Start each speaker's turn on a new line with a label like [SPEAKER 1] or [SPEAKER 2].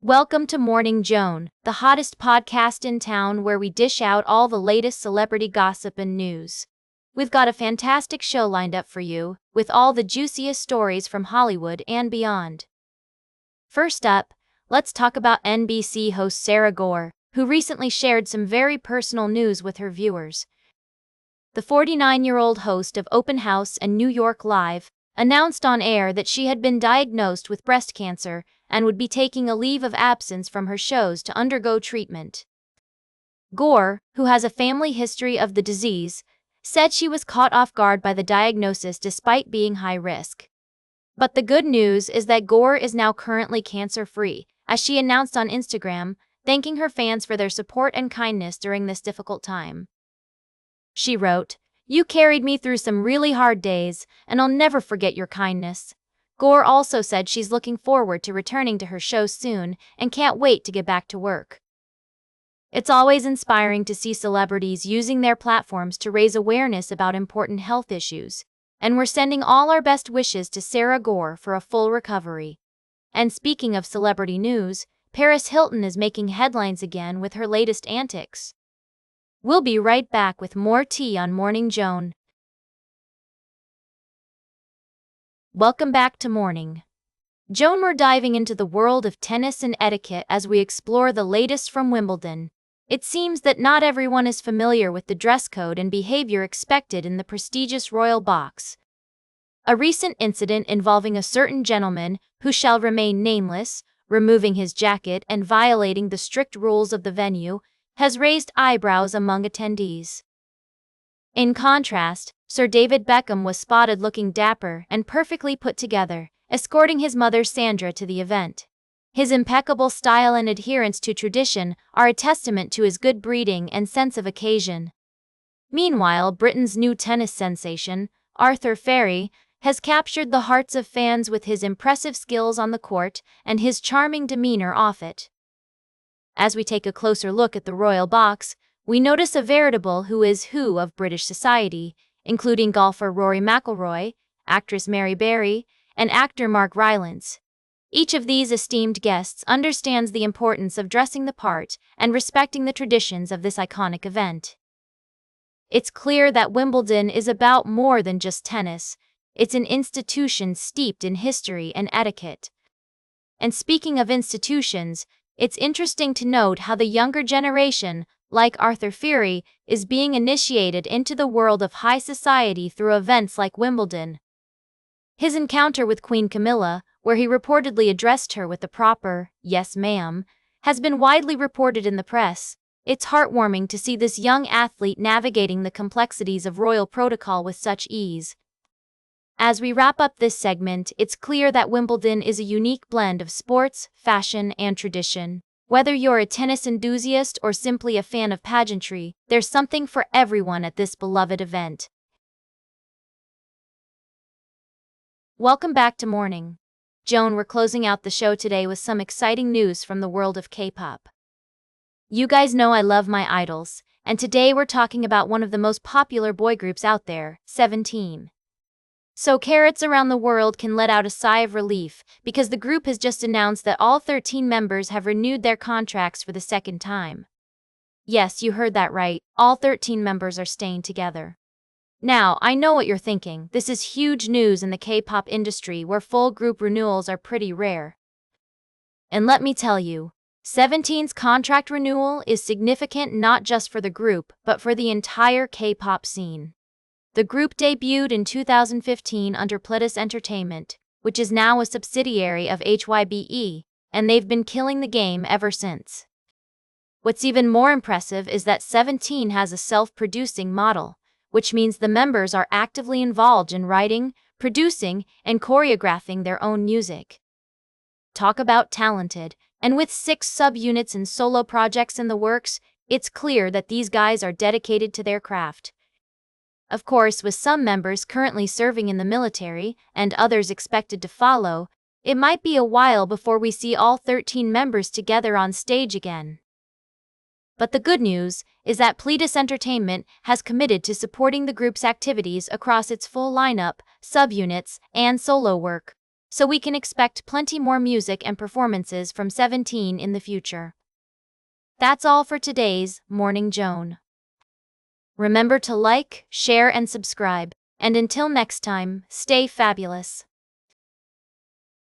[SPEAKER 1] Welcome to Morning Joan, the hottest podcast in town where we dish out all the latest celebrity gossip and news. We've got a fantastic show lined up for you, with all the juiciest stories from Hollywood and beyond. First up, let's talk about NBC host Sara Gore, who recently shared some very personal news with her viewers. The 49-year-old host of Open House and New York Live announced on air that she had been diagnosed with breast cancer and would be taking a leave of absence from her shows to undergo treatment. Gore, who has a family history of the disease, said she was caught off guard by the diagnosis despite being high risk. But the good news is that Gore is now currently cancer-free, as she announced on Instagram, thanking her fans for their support and kindness during this difficult time. She wrote, "You carried me through some really hard days, and I'll never forget your kindness." Gore also said she's looking forward to returning to her show soon and can't wait to get back to work. It's always inspiring to see celebrities using their platforms to raise awareness about important health issues, and we're sending all our best wishes to Sara Gore for a full recovery. And speaking of celebrity news, Paris Hilton is making headlines again with her latest antics. We'll be right back with more tea on Morning Joan. Welcome back to Morning Joan. We're diving into the world of tennis and etiquette as we explore the latest from Wimbledon. It seems that not everyone is familiar with the dress code and behavior expected in the prestigious royal box. A recent incident involving a certain gentleman, who shall remain nameless, removing his jacket and violating the strict rules of the venue, has raised eyebrows among attendees. In contrast, Sir David Beckham was spotted looking dapper and perfectly put together, escorting his mother Sandra to the event. His impeccable style and adherence to tradition are a testament to his good breeding and sense of occasion. Meanwhile, Britain's new tennis sensation, Arthur Feri, has captured the hearts of fans with his impressive skills on the court and his charming demeanor off it. As we take a closer look at the royal box, we notice a veritable who is who of British society, including golfer Rory McIlroy, actress Mary Berry, and actor Mark Rylance. Each of these esteemed guests understands the importance of dressing the part and respecting the traditions of this iconic event. It's clear that Wimbledon is about more than just tennis. It's an institution steeped in history and etiquette. And speaking of institutions, it's interesting to note how the younger generation, like Arthur Feri, is being initiated into the world of high society through events like Wimbledon. His encounter with Queen Camilla, where he reportedly addressed her with the proper "yes, ma'am," has been widely reported in the press. It's heartwarming to see this young athlete navigating the complexities of royal protocol with such ease. As we wrap up this segment, it's clear that Wimbledon is a unique blend of sports, fashion, and tradition. Whether you're a tennis enthusiast or simply a fan of pageantry, there's something for everyone at this beloved event. Welcome back to Morning Joan. We're closing out the show today with some exciting news from the world of K-pop. You guys know I love my idols, and today we're talking about one of the most popular boy groups out there, 17. So carrots around the world can let out a sigh of relief because the group has just announced that all 13 members have renewed their contracts for the second time. Yes, you heard that right, all 13 members are staying together. Now, I know what you're thinking, this is huge news in the K-pop industry where full group renewals are pretty rare. And let me tell you, 17's contract renewal is significant not just for the group but for the entire K-pop scene. The group debuted in 2015 under Pledis Entertainment, which is now a subsidiary of HYBE, and they've been killing the game ever since. What's even more impressive is that 17 has a self-producing model, which means the members are actively involved in writing, producing, and choreographing their own music. Talk about talented, and with 6 sub-units and solo projects in the works, it's clear that these guys are dedicated to their craft. Of course, with some members currently serving in the military and others expected to follow, it might be a while before we see all 13 members together on stage again. But the good news is that Pledis Entertainment has committed to supporting the group's activities across its full lineup, subunits, and solo work. so we can expect plenty more music and performances from 17 in the future. That's all for today's Morning Joan. Remember to like, share, and subscribe, and until next time, stay fabulous.